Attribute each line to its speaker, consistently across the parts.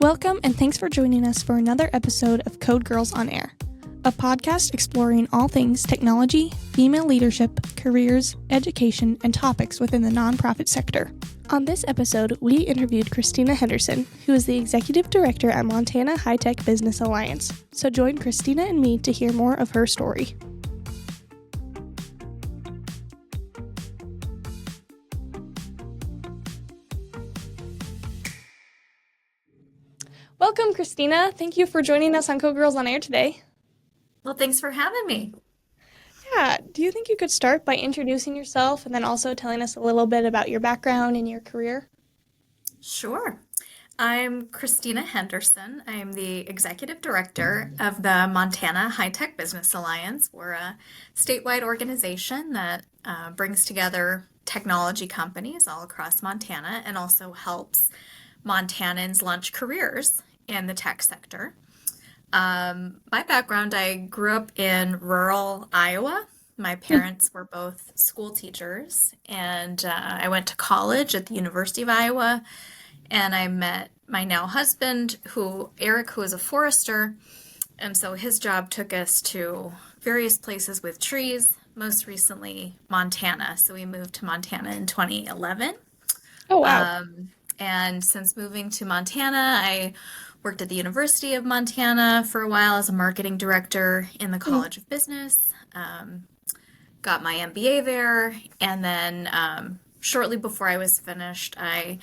Speaker 1: Welcome and thanks for joining us for another episode of Code Girls on Air, a podcast exploring all things technology, female leadership, careers, education, and topics within the nonprofit sector. On this episode, we interviewed Christina Henderson, who is the Executive Director at Montana High-Tech Business Alliance. So join Christina and me to hear more of her story. Welcome, Christina. Thank you for joining us on Code Girls on Air today.
Speaker 2: Well, thanks for having me.
Speaker 1: Yeah, do you think you could start by introducing yourself and then also telling us a little bit about your background and your career?
Speaker 2: Sure. I'm Christina Henderson. I am the Executive Director of the Montana High-Tech Business Alliance. We're a statewide organization that brings together technology companies all across Montana and also helps Montanans launch careers in the tech sector. My background, I grew up in rural Iowa. My parents were both school teachers, and I went to college at the University of Iowa, and I met my now husband, Eric, who is a forester, and so his job took us to various places with trees, most recently Montana. So we moved to Montana in 2011.
Speaker 1: Oh, wow.
Speaker 2: And since moving to Montana, I worked at the University of Montana for a while as a marketing director in the College of Business. Got my MBA there, and then shortly before I was finished, I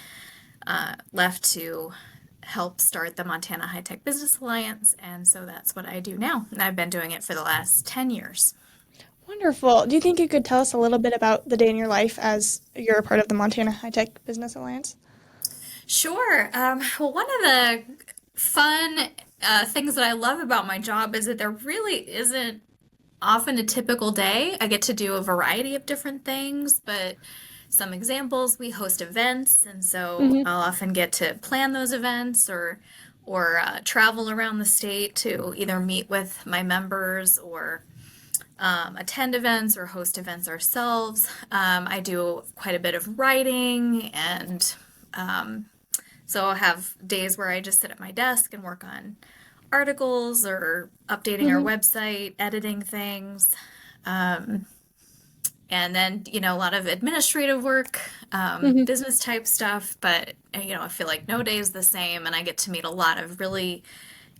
Speaker 2: left to help start the Montana High-Tech Business Alliance, and so that's what I do now. And I've been doing it for the last 10 years.
Speaker 1: Wonderful. Do you think you could tell us a little bit about the day in your life as you're a part of the Montana High-Tech Business Alliance?
Speaker 2: Sure. Well, one of the fun things that I love about my job is that there really isn't often a typical day. I get to do a variety of different things, but some examples, we host events, and so I'll often get to plan those events or travel around the state to either meet with my members or attend events or host events ourselves. I do quite a bit of writing, and so I'll have days where I just sit at my desk and work on articles or updating our website, editing things. And then, a lot of administrative work, business type stuff, but, I feel like no day is the same, and I get to meet a lot of really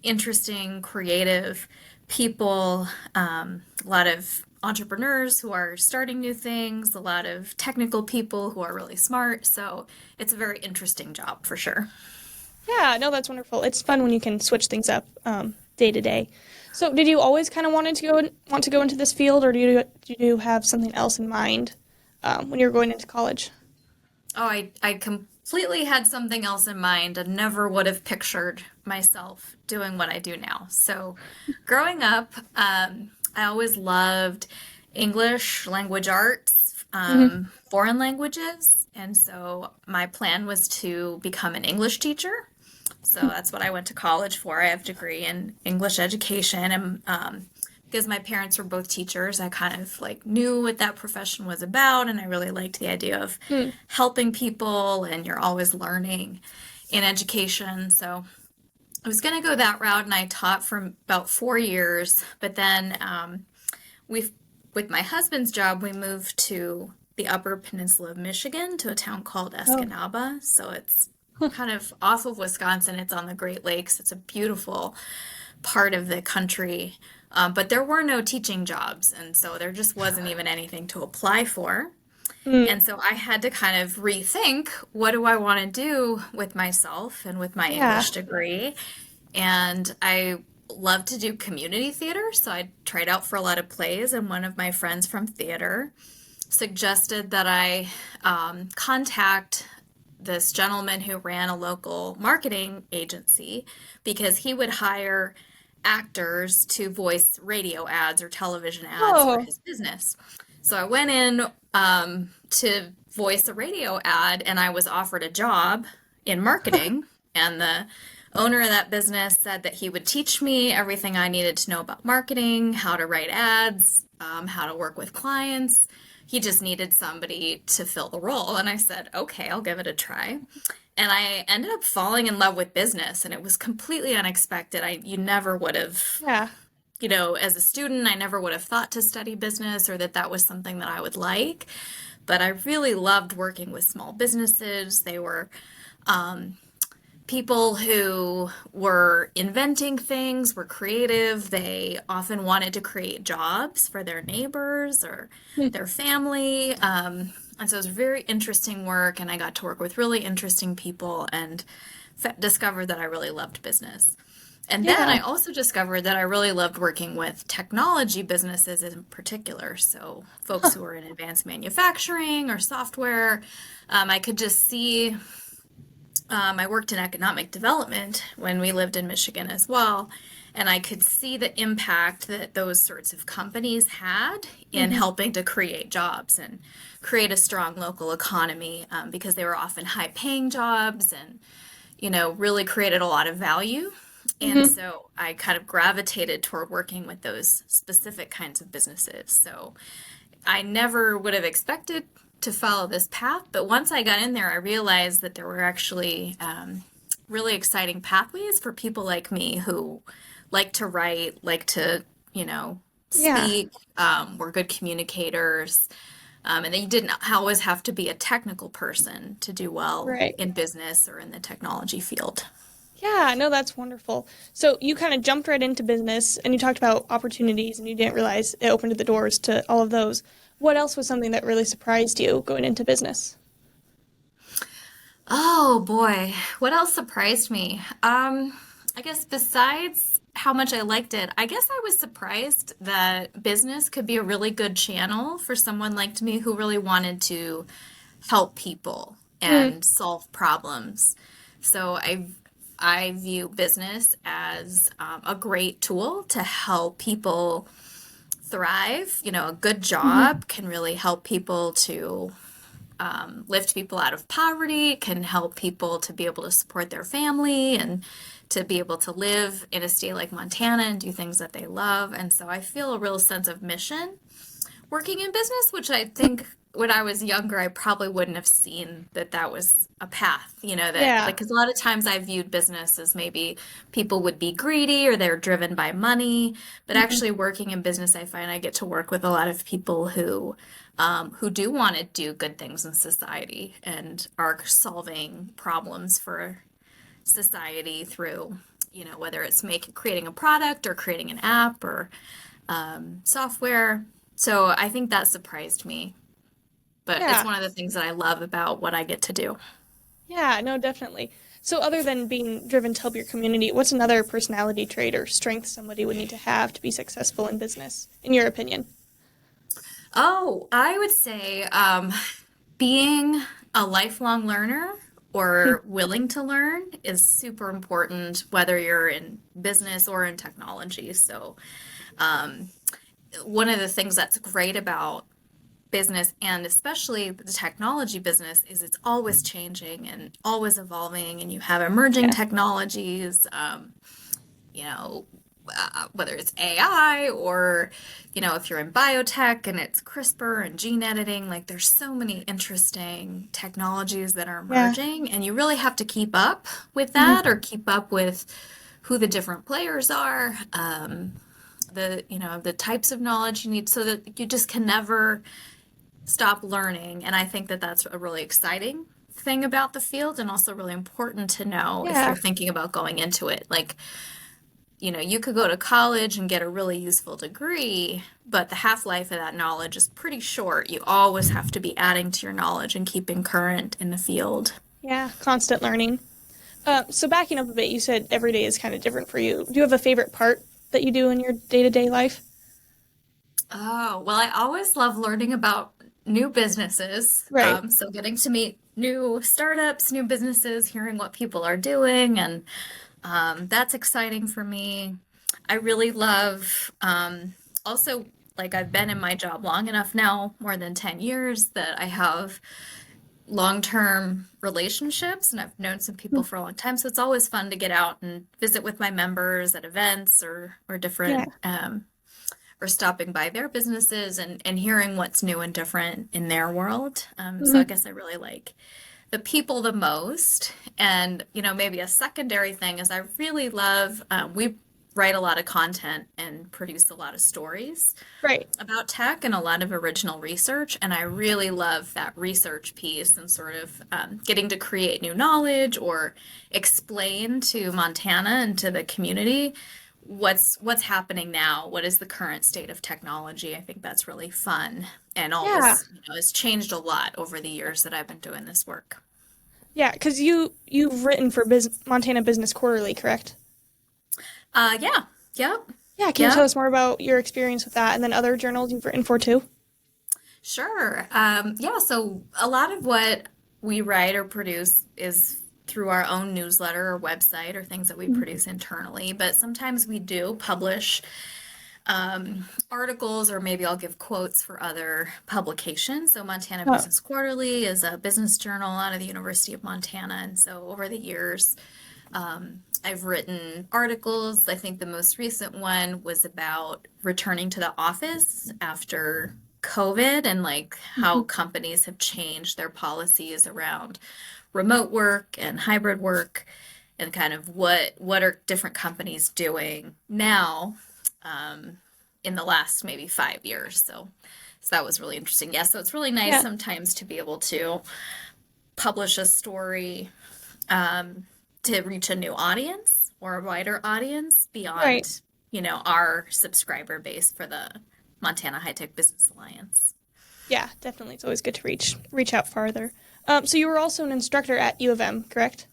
Speaker 2: interesting, creative people, a lot of entrepreneurs who are starting new things, a lot of technical people who are really smart, so it's a very interesting job for sure.
Speaker 1: Yeah, no, that's wonderful. It's fun when you can switch things up day to day. So did you always kind of want to go into this field, or do you have something else in mind when you were going into college?
Speaker 2: Oh, I completely had something else in mind and never would have pictured myself doing what I do now. So growing up, I always loved English, language arts, foreign languages, and so my plan was to become an English teacher. So that's what I went to college for. I have a degree in English education, and because my parents were both teachers, I kind of knew what that profession was about, and I really liked the idea of helping people, and you're always learning in education. So I was going to go that route, and I taught for about 4 years, but then with my husband's job, we moved to the Upper Peninsula of Michigan to a town called Escanaba. So it's kind of off of Wisconsin. It's on the Great Lakes. It's a beautiful part of the country, but there were no teaching jobs, and so there just wasn't even anything to apply for. And so I had to kind of rethink, what do I want to do with myself and with my English degree? And I love to do community theater, so I tried out for a lot of plays, and one of my friends from theater suggested that I contact this gentleman who ran a local marketing agency because he would hire actors to voice radio ads or television ads for his business. So I went in to voice a radio ad, and I was offered a job in marketing, and the owner of that business said that he would teach me everything I needed to know about marketing, how to write ads, how to work with clients. He just needed somebody to fill the role. And I said, okay, I'll give it a try. And I ended up falling in love with business, and it was completely unexpected. You never would have,
Speaker 1: Yeah.
Speaker 2: as a student, I never would have thought to study business or that that was something that I would like. But I really loved working with small businesses. They were people who were inventing things, were creative. They often wanted to create jobs for their neighbors or
Speaker 1: Hmm.
Speaker 2: their family. And so it was very interesting work, and I got to work with really interesting people and discovered that I really loved business. And then
Speaker 1: Yeah.
Speaker 2: I also discovered that I really loved working with technology businesses in particular. So folks
Speaker 1: Huh.
Speaker 2: who are in advanced manufacturing or software. I could just see I worked in economic development when we lived in Michigan as well, and I could see the impact that those sorts of companies had in
Speaker 1: Hmm.
Speaker 2: helping to create jobs and create a strong local economy because they were often high paying jobs and, really created a lot of value. And
Speaker 1: Hmm.
Speaker 2: so I kind of gravitated toward working with those specific kinds of businesses. So I never would have expected to follow this path, but once I got in there, I realized that there were actually really exciting pathways for people like me who like to write, like to, you know,
Speaker 1: Yeah.
Speaker 2: speak, were good communicators, and they didn't always have to be a technical person to do well
Speaker 1: Right.
Speaker 2: in business or in the technology field.
Speaker 1: Yeah, no, that's wonderful. So you kind of jumped right into business and you talked about opportunities and you didn't realize it opened the doors to all of those. What else was something that really surprised you going into business?
Speaker 2: Oh boy, what else surprised me? I guess besides how much I liked it, I guess I was surprised that business could be a really good channel for someone like me who really wanted to help people
Speaker 1: Mm,
Speaker 2: and solve problems. So I view business as a great tool to help people thrive. A good
Speaker 1: hmm.
Speaker 2: job can really help people to lift people out of poverty, can help people to be able to support their family and to be able to live in a state like Montana and do things that they love. And so I feel a real sense of mission working in business, which I think when I was younger, I probably wouldn't have seen that that was a path, that
Speaker 1: Yeah.
Speaker 2: like, because a lot of times I viewed business as maybe people would be greedy or they're driven by money. But
Speaker 1: Hmm.
Speaker 2: actually, working in business, I find I get to work with a lot of people who do want to do good things in society and are solving problems for society through, whether it's creating a product or creating an app or software. So I think that surprised me, but it's
Speaker 1: Yeah.
Speaker 2: one of the things that I love about what I get to do.
Speaker 1: Yeah, no, definitely. So other than being driven to help your community, what's another personality trait or strength somebody would need to have to be successful in business, in your opinion?
Speaker 2: Oh, I would say being a lifelong learner or willing to learn is super important, whether you're in business or in technology. So, um, one of the things that's great about business and especially the technology business is it's always changing and always evolving, and you have emerging
Speaker 1: Yeah.
Speaker 2: technologies, you know, whether it's AI or, if you're in biotech and it's CRISPR and gene editing, like there's so many interesting technologies that are
Speaker 1: Yeah.
Speaker 2: emerging, and you really have to keep up with
Speaker 1: Hmm.
Speaker 2: that or keep up with who the different players are, the types of knowledge you need so that you just can never stop learning. And I think that that's a really exciting thing about the field and also really important to know if you're
Speaker 1: Yeah.
Speaker 2: thinking about going into it. Like, you could go to college and get a really useful degree, but the half-life of that knowledge is pretty short. You always have to be adding to your knowledge and keeping current in the field.
Speaker 1: Yeah. Constant learning. So backing up a bit, you said every day is kind of different for you. Do you have a favorite part that you do in your day-to-day life?
Speaker 2: Oh, well, I always love learning about new businesses.
Speaker 1: Right.
Speaker 2: So getting to meet new startups, new businesses, hearing what people are doing, and that's exciting for me. I really love also, like, I've been in my job long enough now, more than 10 years, that I have long-term relationships and I've known some people
Speaker 1: Mm.
Speaker 2: for a long time. So it's always fun to get out and visit with my members at events or
Speaker 1: Yeah.
Speaker 2: different or stopping by their businesses and hearing what's new and different in their world. So I
Speaker 1: Hmm.
Speaker 2: guess I really like the people the most. And, maybe a secondary thing is I really love, we write a lot of content and produce a lot of stories
Speaker 1: Right.
Speaker 2: about tech and a lot of original research. And I really love that research piece and sort of getting to create new knowledge or explain to Montana and to the community what's happening now, what is the current state of technology. I think that's really fun and
Speaker 1: Yeah.
Speaker 2: always, has changed a lot over the years that I've been doing this work.
Speaker 1: Yeah, because you've written for Montana Business Quarterly, correct?
Speaker 2: Yeah, yep,
Speaker 1: Yeah, can you tell
Speaker 2: yep.
Speaker 1: us more about your experience with that and then other journals you've written for too?
Speaker 2: Sure. Yeah, so a lot of what we write or produce is through our own newsletter or website or things that we
Speaker 1: Mhm.
Speaker 2: produce internally, but sometimes we do publish articles or maybe I'll give quotes for other publications. So Montana
Speaker 1: Oh,
Speaker 2: Business Quarterly is a business journal out of the University of Montana. And so over the years, I've written articles. I think the most recent one was about returning to the office after COVID and like how
Speaker 1: mhm.
Speaker 2: companies have changed their policies around remote work and hybrid work and kind of what are different companies doing now um, in the last maybe 5 years. So that was really interesting. Yeah, so it's really nice
Speaker 1: Yeah,
Speaker 2: sometimes to be able to publish a story um, to reach a new audience or a wider audience
Speaker 1: right.
Speaker 2: beyond, our subscriber base for the Montana High Tech Business Alliance.
Speaker 1: Yeah, definitely. It's always good to reach out farther. So you were also an instructor at U of M, correct?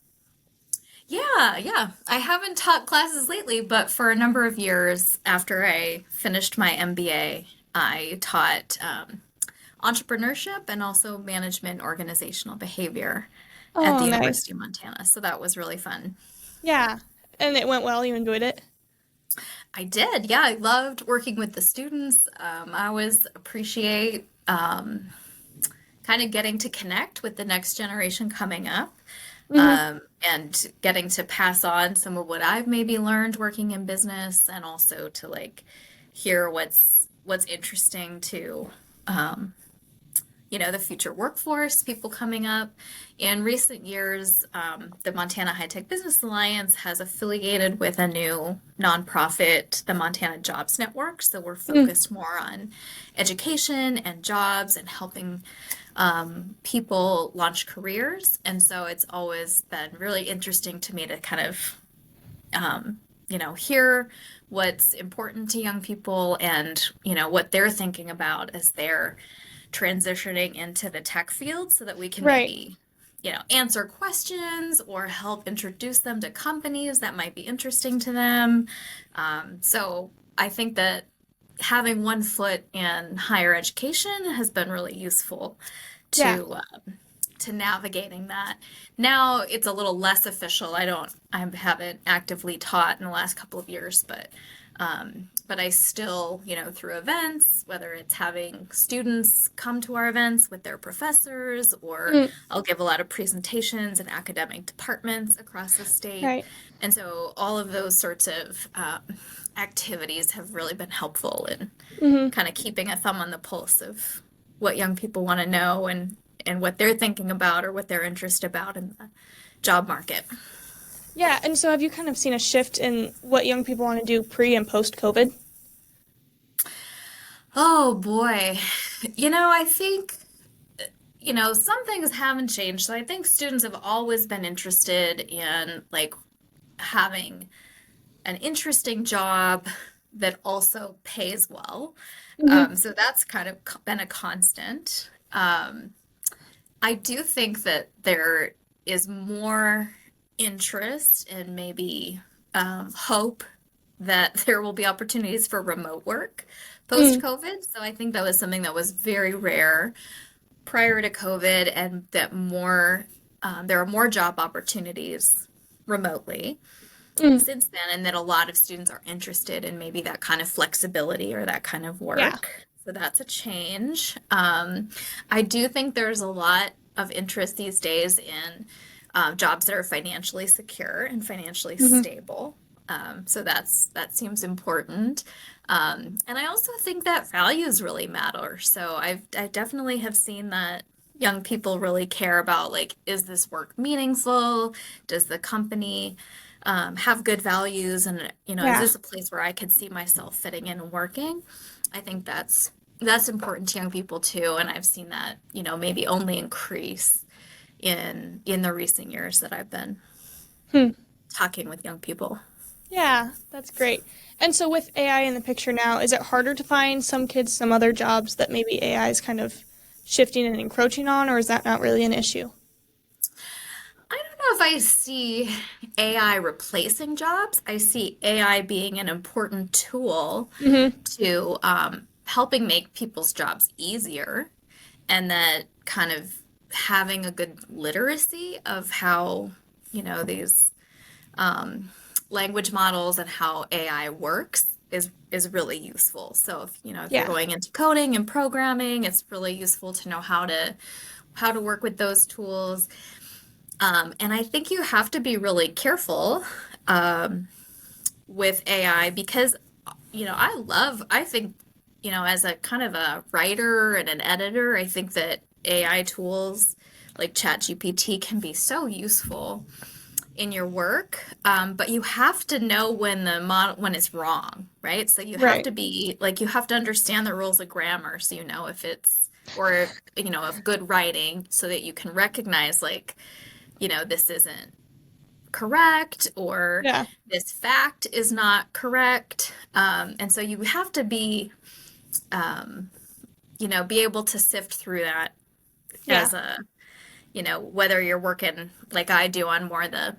Speaker 2: Yeah, yeah. I haven't taught classes lately, but for a number of years after I finished my MBA, I taught entrepreneurship and also management organizational behavior at
Speaker 1: Oh,
Speaker 2: the
Speaker 1: nice.
Speaker 2: University of Montana. So that was really fun.
Speaker 1: Yeah, and it went well. You enjoyed it.
Speaker 2: I did. Yeah, I loved working with the students. I always appreciate kind of getting to connect with the next generation coming up
Speaker 1: Hmm.
Speaker 2: and getting to pass on some of what I've maybe learned working in business and also to like hear what's interesting to the future workforce, people coming up. In recent years, the Montana High Tech Business Alliance has affiliated with a new nonprofit, the Montana Jobs Network. So we're
Speaker 1: Mm.
Speaker 2: focused more on education and jobs and helping people launch careers. And so it's always been really interesting to me to kind of, hear what's important to young people and, what they're thinking about as they're transitioning into the tech field so that we can
Speaker 1: Right.
Speaker 2: maybe, answer questions or help introduce them to companies that might be interesting to them. So I think that having one foot in higher education has been really useful
Speaker 1: Yeah.
Speaker 2: to navigating that. Now it's a little less official. I haven't actively taught in the last couple of years, but I still, through events, whether it's having students come to our events with their professors, or
Speaker 1: Mm.
Speaker 2: I'll give a lot of presentations in academic departments across the state.
Speaker 1: Right.
Speaker 2: And so all of those sorts of activities have really been helpful in
Speaker 1: Hmm.
Speaker 2: kind of keeping a thumb on the pulse of what young people want to know and what they're thinking about or what they're interested about in the job market.
Speaker 1: Yeah, and so have you kind of seen a shift in what young people want to do pre and post COVID?
Speaker 2: Oh boy. I think, some things haven't changed. So I think students have always been interested in like having an interesting job that also pays well.
Speaker 1: Hmm.
Speaker 2: So that's kind of been a constant. I do think that there is more interest and maybe hope that there will be opportunities for remote work
Speaker 1: Mm.
Speaker 2: post-COVID. So I think that was something that was very rare prior to COVID, and that there are more job opportunities remotely
Speaker 1: Mm.
Speaker 2: since then, and that a lot of students are interested in maybe that kind of flexibility or that kind of
Speaker 1: Yeah.
Speaker 2: work. So that's a change. I do think there's a lot of interest these days in jobs that are financially secure and financially
Speaker 1: Hmm.
Speaker 2: stable. So that seems important. And I also think that values really matter. So I definitely have seen that young people really care about, like, is this work meaningful? Does the company have good values? And, is
Speaker 1: Yeah.
Speaker 2: this a place where I could see myself fitting in and working? I think that's important to young people too. And I've seen that, maybe only increase in the recent years that I've been
Speaker 1: Hmm.
Speaker 2: talking with young people.
Speaker 1: Yeah, that's great. And so with AI in the picture now, is it harder to find some kids some other jobs that maybe AI is kind of shifting and encroaching on, or is that not really an issue?
Speaker 2: I don't know if I see AI replacing jobs. I see AI being an important tool
Speaker 1: Mm-hmm.
Speaker 2: to helping make people's jobs easier, and that kind of having a good literacy of how, these um, language models and how AI works is really useful. So if you're
Speaker 1: Yeah.
Speaker 2: going into coding and programming, it's really useful to know how to work with those tools. And I think you have to be really careful um, with AI because, I think, as a kind of a writer and an editor, I think that AI tools like ChatGPT can be so useful in your work. But you have to know when the model when it's wrong, right? So you have
Speaker 1: Right.
Speaker 2: to be like you have to understand the rules of grammar, so if it's or of good writing, so that you can recognize like this isn't correct or
Speaker 1: Yeah.
Speaker 2: this fact is not correct. And so you have to um, be able to sift through that
Speaker 1: Yeah.
Speaker 2: as whether you're working like I do on more the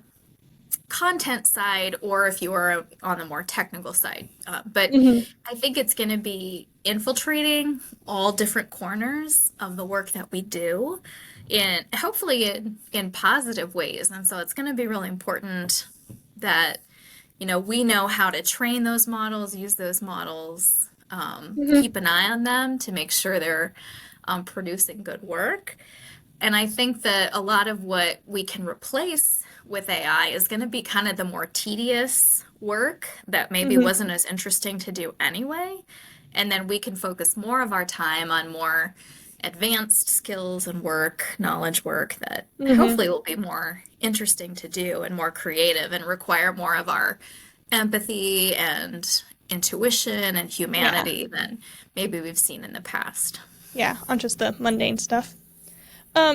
Speaker 2: content side or if you are on the more technical side. But
Speaker 1: Mm-hmm.
Speaker 2: I think it's going to be infiltrating all different corners of the work that we do in hopefully in positive ways. And so it's going to be really important that, we know how to train those models, use those models,
Speaker 1: Mm-hmm.
Speaker 2: keep an eye on them to make sure they're producing good work. And I think that a lot of what we can replace with AI is going to be kind of the more tedious work that maybe
Speaker 1: Mm-hmm.
Speaker 2: wasn't as interesting to do anyway. And then we can focus more of our time on more advanced skills and work, knowledge work that
Speaker 1: Mm-hmm.
Speaker 2: hopefully will be more interesting to do and more creative and require more of our empathy and intuition and
Speaker 1: Yeah.
Speaker 2: humanity than maybe we've seen in the past.
Speaker 1: Yeah. On just the mundane stuff.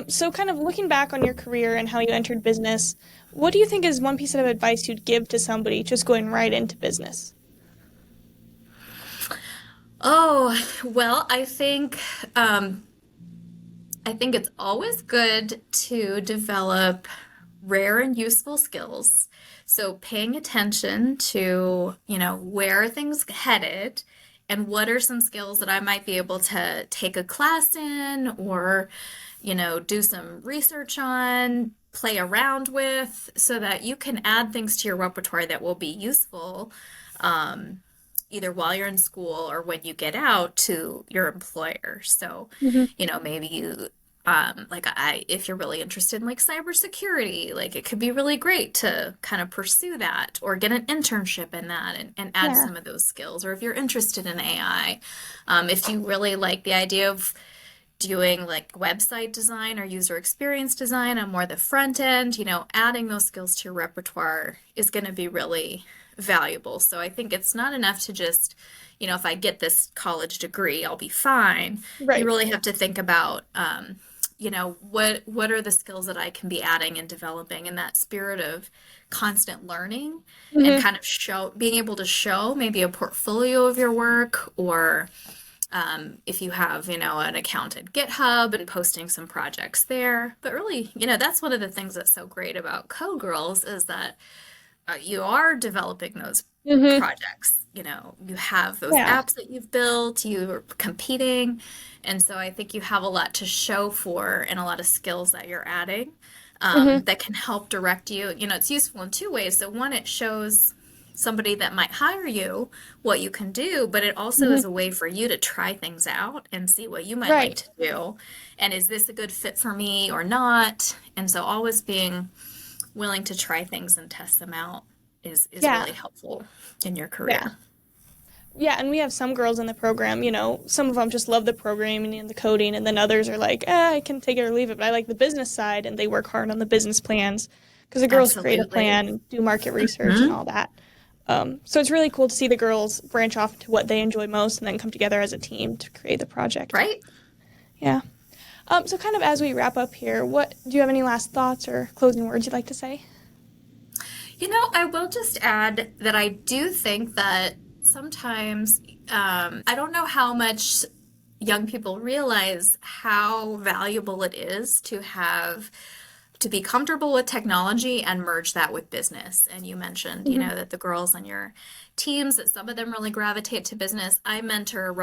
Speaker 1: So kind of looking back on your career and how you entered business, what do you think is one piece of advice you'd give to somebody just going right into business?
Speaker 2: Oh, well, I think it's always good to develop rare and useful skills. So paying attention to, where are things headed and what are some skills that I might be able to take a class in or, do some research on, play around with so that you can add things to your repertoire that will be useful um, either while you're in school or when you get out to your employer. So,
Speaker 1: Mm-hmm.
Speaker 2: maybe you if you're really interested in like cybersecurity, like it could be really great to kind of pursue that or get an internship in that and add
Speaker 1: Yeah.
Speaker 2: some of those skills. Or if you're interested in AI, if you really like the idea of doing like website design or user experience design on more the front end, adding those skills to your repertoire is going to be really valuable. So I think it's not enough to just, if I get this college degree, I'll be fine. You
Speaker 1: Right.
Speaker 2: really have to think about, what are the skills that I can be adding and developing in that spirit of constant learning and
Speaker 1: Mm-hmm.
Speaker 2: kind of being able to show maybe a portfolio of your work or if you have, an account at GitHub and posting some projects there. But really, that's one of the things that's so great about Code Girls is that you are developing those
Speaker 1: Mm-hmm.
Speaker 2: projects. You have those
Speaker 1: Yeah.
Speaker 2: apps that you've built, you're competing. And so I think you have a lot to show for and a lot of skills that you're adding
Speaker 1: Mm-hmm.
Speaker 2: that can help direct you. It's useful in two ways. So, one, it shows somebody that might hire you what you can do, but it also
Speaker 1: Mm-hmm.
Speaker 2: is a way for you to try things out and see what you might like
Speaker 1: Right.
Speaker 2: to do. And is this a good fit for me or not? And so, always being willing to try things and test them out is
Speaker 1: Yeah.
Speaker 2: really helpful in your
Speaker 1: Yeah.
Speaker 2: career.
Speaker 1: Yeah, and we have some girls in the program, some of them just love the programming and the coding, and then others are like, I can take it or leave it, but I like the business side, and they work hard on the business plans, because the girls create a plan and do market research and all that. So it's really cool to see the girls branch off to what they enjoy most and then come together as a team to create the project.
Speaker 2: Right.
Speaker 1: Yeah. So kind of as we wrap up here, do you have any last thoughts or closing words you'd like to say?
Speaker 2: I will just add that I do think that sometimes, I don't know how much young people realize how valuable it is to be comfortable with technology and merge that with business. And you mentioned, that the girls on your teams, that some of them really gravitate to business. I mentor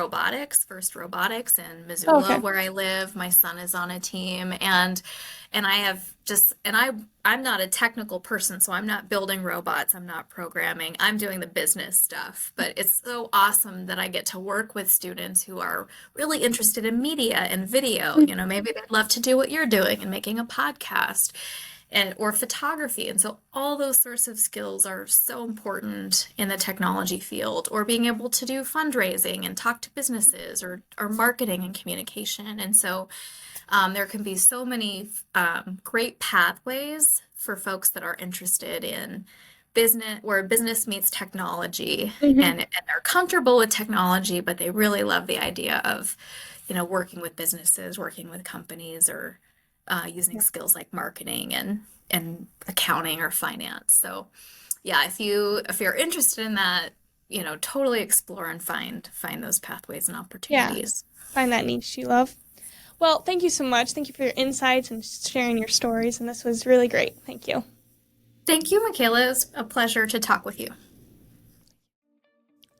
Speaker 2: First Robotics in Missoula, where I live. My son is on a team, and I'm not a technical person, so I'm not building robots, I'm not programming, I'm doing the business stuff. But it's so awesome that I get to work with students who are really interested in media and video. Maybe they'd love to do what you're doing and making a podcast or photography. And so all those sorts of skills are so important in the technology field, or being able to do fundraising and talk to businesses, or marketing and communication. And so there can be so many great pathways for folks that are interested in business, where business meets technology, and they're comfortable with technology, but they really love the idea of, working with businesses, working with companies, or using skills like marketing and accounting or finance. So yeah, if you're interested in that, totally explore and find those pathways and opportunities.
Speaker 1: Yeah, find that niche you love. Well, thank you so much. Thank you for your insights and sharing your stories, and this was really great. Thank you.
Speaker 2: Thank you, Makayla. It was a pleasure to talk with you.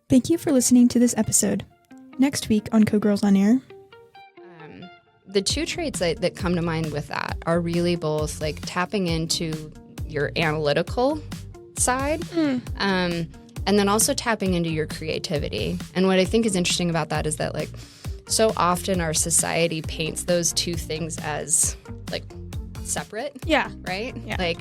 Speaker 3: Thank you for listening to this episode. Next week on Code Girls on Air.
Speaker 4: The two traits that come to mind with that are really both like tapping into your analytical side, and then also tapping into your creativity. And what I think is interesting about that is that like so often our society paints those two things as like separate.
Speaker 1: Yeah.
Speaker 4: Right?
Speaker 1: Yeah.
Speaker 4: Like,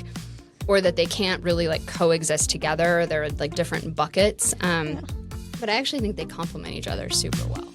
Speaker 4: or that they can't really like coexist together. They're like different buckets. But I actually think they complement each other super well.